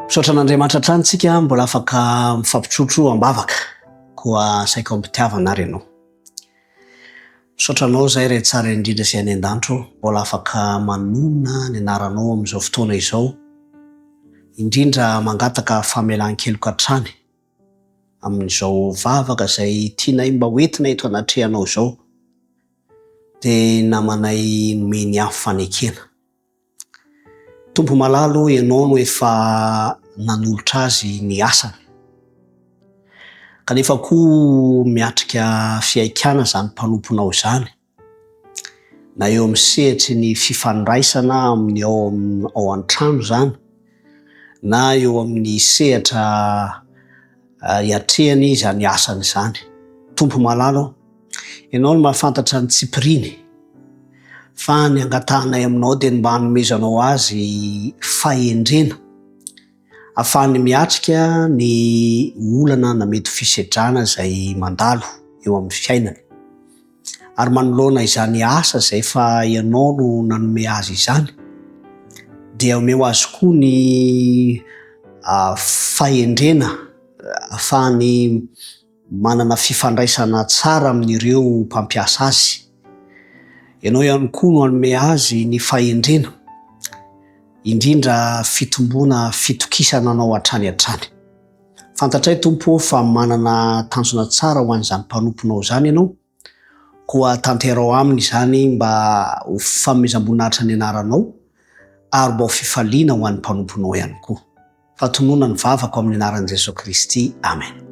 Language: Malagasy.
Misaotran'Andriamanitra trantsika mbola afaka mifampitrotro ambavaka koa saika ampitiavana ary ianao. Misaotranao zay re tsara indrindra sy any an-danitro mbola afaka manonona ny anaranao amin'izao fotoana izao, indrindra mangataka famelan-keloka hatrany amin'izao vavaka izay tianay mba hoentina eto anatrehanao izao, dia namanay nomeny afo fanekena. Tompo malalo ianao no efa nanolotra azy ny asany, kanefa koa miatrika fiaikana zany mpanomponao zany, na eo amin'ny sehatry ny fifandraisana amin'ny ao an-trano zany, na eo amin'ny sehatra iatrehany zany asany zany. Tompo malalo, ianao no mahafantatra ny tsipiriny, fa ny angatanay aminao dia mba hanomezanao azy fahendrena ahafahany miatrika ny olana na mety fisedrana izay mandalo eo amin'ny fiainany, ary manoloana izany asa izay fa ianao no nanome azy izany, dia omeo azy koa ny fahendrena ahafahany manana fifandraisana tsara amin'ireo mpampiasa azy. Ianao ihany koa no hanome azy ny fahendrena, indrindra fitomboana fitokisana anao hatrany. Fantatray Tompo fa manana tanjona tsara ho an'izany mpanomponao zany ianao, koa tanterao aminy zany mba ho fanomezam-boninahitra ny anaranao ary mba ho fifaliana ho an'ny mpanomponao ihany koa. Fatonona ny vavako amin'ny anaran'i Jesoay Kristy. Amen.